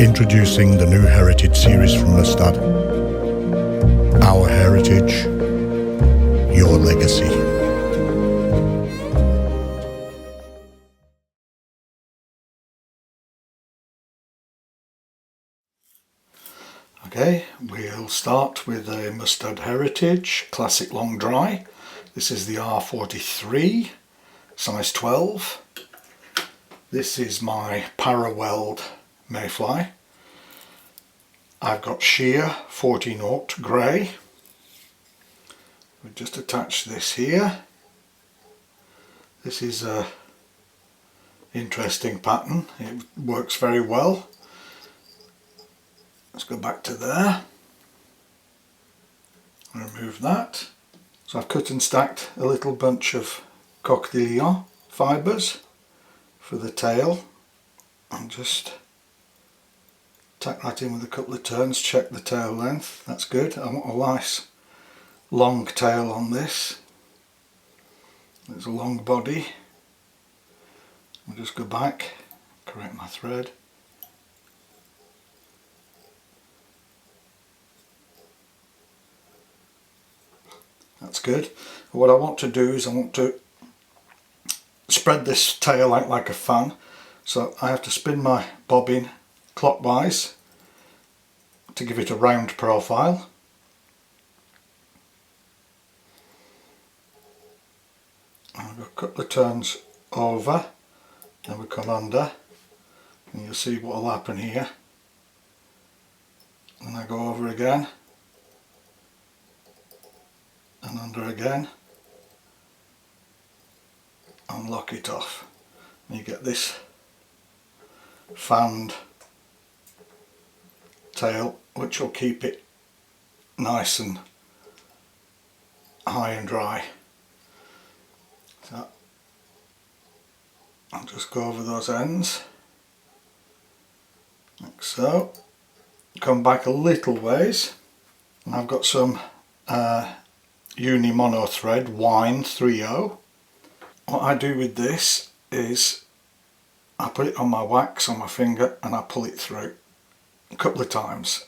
Introducing the new Heritage series from Mustad. Our heritage, your legacy. Okay, we'll start with a Mustad Heritage Classic Long Dry. This is the R43, size 12. This is my Para-Weld Mayfly. I've got shear 14/0 grey. We just attach this here. This is a interesting pattern. It works very well. Let's go back to there. Remove that. So I've cut and stacked a little bunch of coquillon fibres for the tail, and just tack that in with a couple of turns. Check the tail length, that's good. I want a nice long tail on this. There's a long body. I'll just go back, correct my thread. That's good. What I want to do is I want to spread this tail out like a fan. So I have to spin my bobbin clockwise to give it a round profile. I'll go a couple of turns over, then we come under, and you'll see what will happen here. And I go over again, and under again, and lock it off. And you get this fanned tail, which will keep it nice and high and dry. So I'll just go over those ends like so. Come back a little ways, and I've got some UNI Mono thread, Wine 30. What I do with this is I put it on my wax on my finger and I pull it through a couple of times.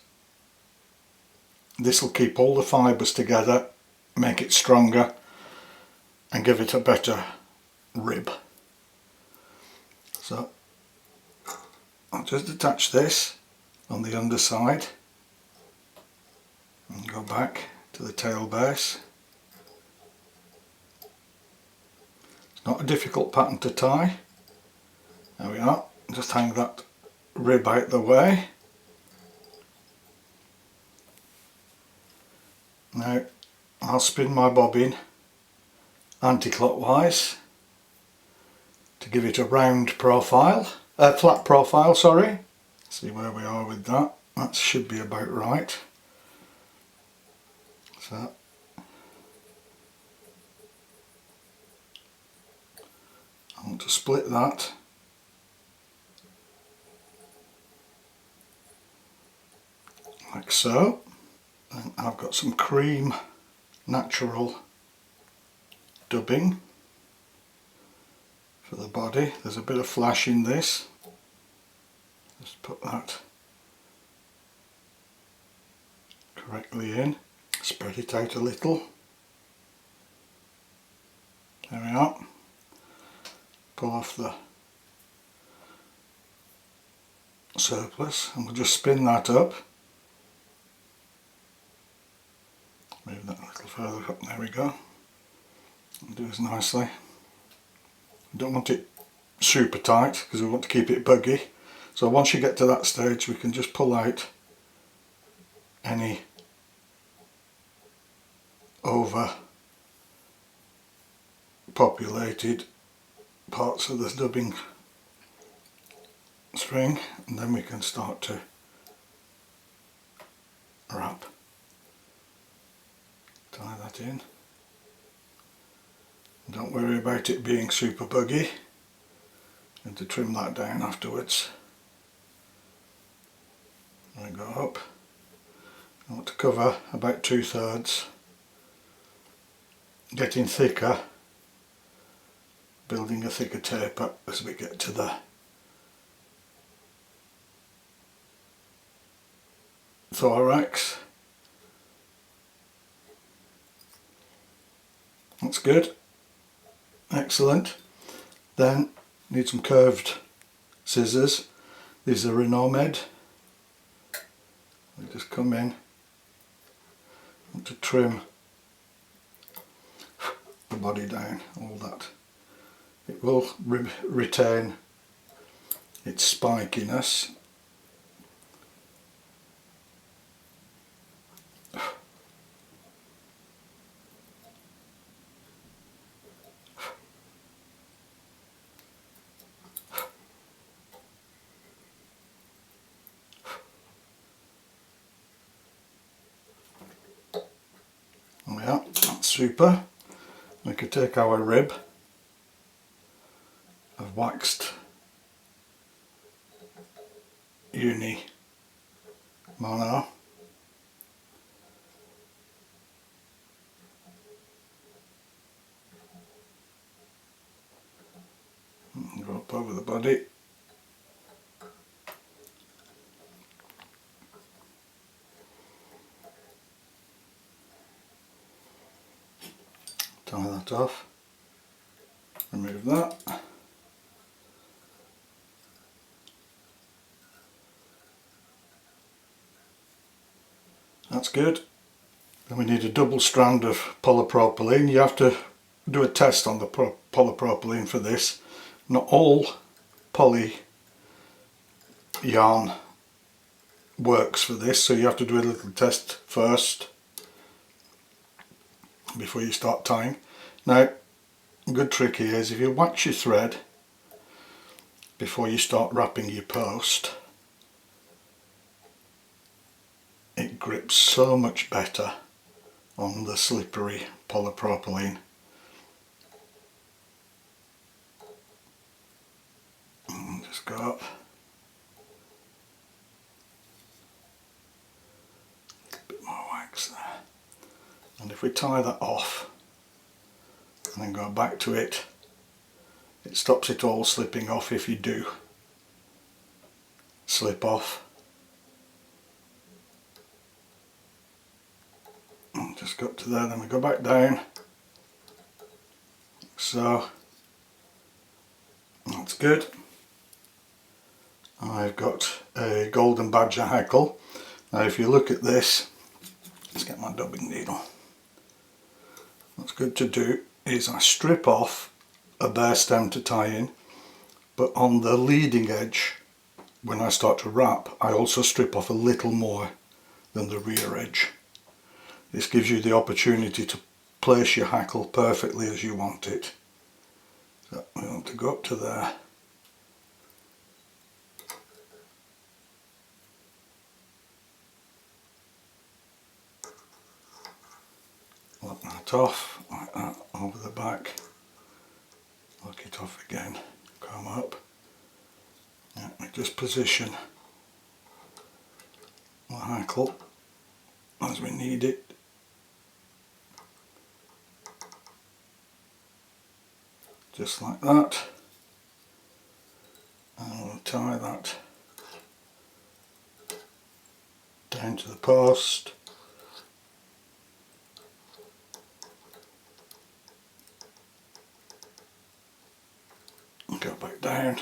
This will keep all the fibres together, make it stronger, and give it a better rib. So I'll just attach this on the underside and go back to the tail base. It's not a difficult pattern to tie. There we are. Just hang that rib out the way. Now I'll spin my bobbin anti-clockwise to give it a round profile, flat profile, sorry. See where we are with that. That should be about right. So I want to split that. Like so. And I've got some cream natural dubbing for the body. There's a bit of flash in this. Just put that correctly in. Spread it out a little. There we are. Pull off the surplus and we'll just spin that up. Move that a little further up, there we go. And do this nicely. We don't want it super tight because we want to keep it buggy. So once you get to that stage we can just pull out any over populated parts of the dubbing string, and then we can start to wrap. Tie that in. Don't worry about it being super buggy, and to trim that down afterwards. I go up. I want to cover about 2/3, getting thicker, building a thicker taper as we get to the Thorax. That's good. Excellent. Then need some curved scissors. These are Renomed. They just come in. Want to trim the body down, all that. It will retain its spikiness. Yeah, that's super. We could take our rib of waxed UNI Mono, and go up over the body. Tie that off, remove that. That's good. Then we need a double strand of polypropylene. You have to do a test on the polypropylene for this. Not all poly yarn works for this, so you have to do a little test first before you start tying. Now, a good trick here is if you wax your thread before you start wrapping your post, it grips so much better on the slippery polypropylene. And just go up. A bit more wax there. And if we tie that off and then go back to it, it stops it all slipping off if you do slip off. And just go up to there, then we go back down. So that's good. I've got a Golden Badger Hackle. Now if you look at this, let's get my dubbing needle. What's good to do is I strip off a bare stem to tie in, but on the leading edge, when I start to wrap, I also strip off a little more than the rear edge. This gives you the opportunity to place your hackle perfectly as you want it. So we want to go up to there. Lock that off, like that, over the back. Lock it off again, come up. Yeah, we just position the hackle as we need it. Just like that. And we'll tie that down to the post. And go back down.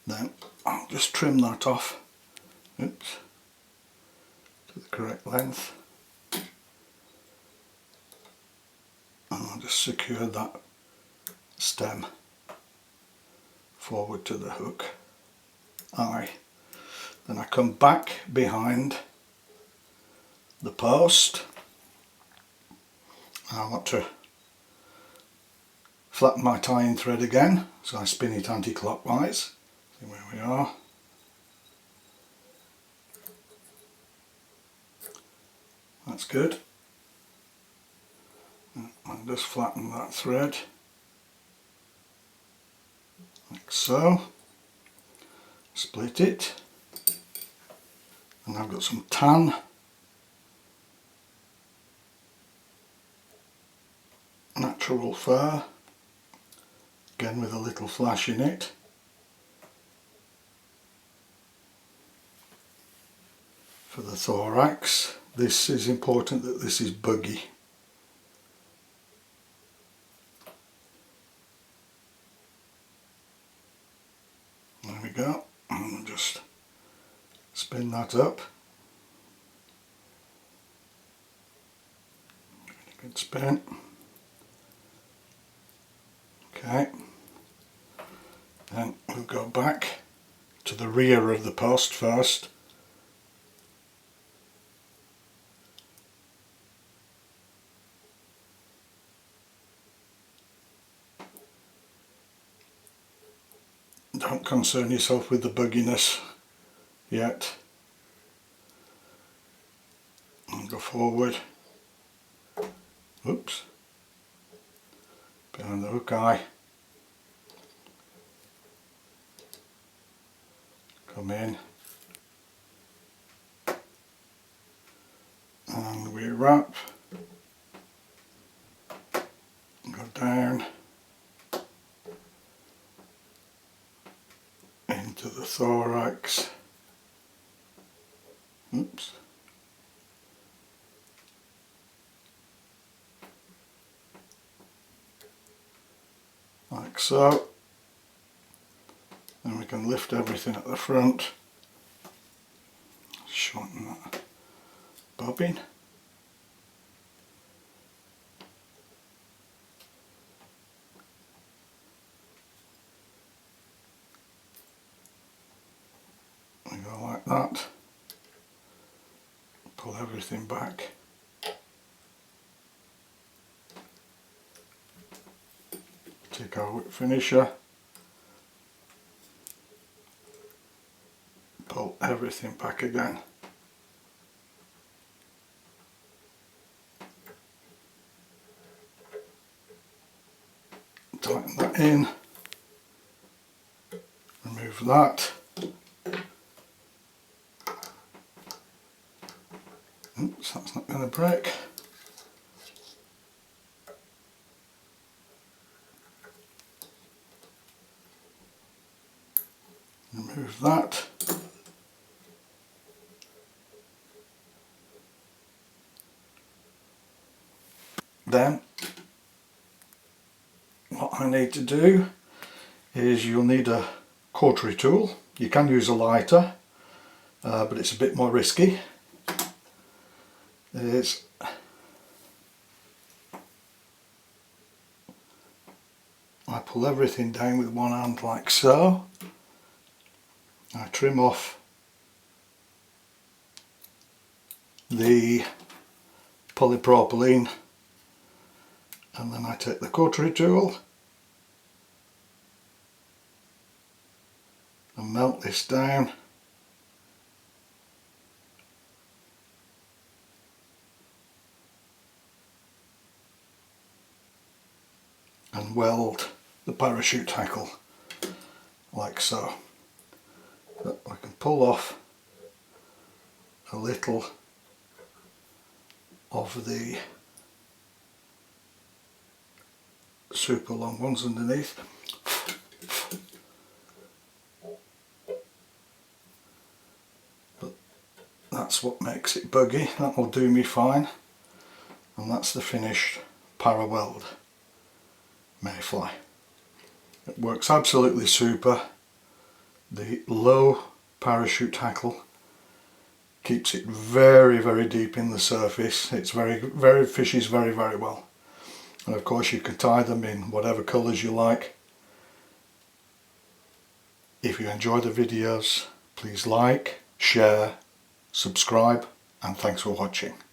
Then I'll just trim that off. Oops. To the correct length. And I'll just secure that stem forward to the hook eye. Then I come back behind the post. I want to flatten my tying thread again, so I spin it anti-clockwise. See where we are. That's good. I'll just flatten that thread like so. Split it, and I've got some tan natural fur, again with a little flash in it. for the thorax. This is important that this is buggy. There we go, and we'll just spin that up. Good spin. Okay, then we'll go back to the rear of the post first. Don't concern yourself with the bugginess yet. And go forward. Oops. Behind the hook eye. Come in. And we wrap. Go down. Into the thorax. Oops. Like so. Then we can lift everything at the front. Shorten that bobbin. We go like that. Pull everything back. Take our whip finisher. Pull everything back again. Tighten that in. Remove that. Oops, that's not going to break. Remove that. Then what I need to do is you'll need a cautery tool. You can use a lighter, but it's a bit more risky. I pull everything down with one hand like so. I trim off the polypropylene, and then I take the cautery tool and melt this down. And weld the parachute hackle like so. But I can pull off a little of the super long ones underneath. But that's what makes it buggy. That will do me fine. And that's the finished para-weld Mayfly. It works absolutely super. The low parachute hackle keeps it very, very deep in the surface. It's fishes very, very well. And of course you can tie them in whatever colours you like. If you enjoy the videos, please like, share, subscribe, and thanks for watching.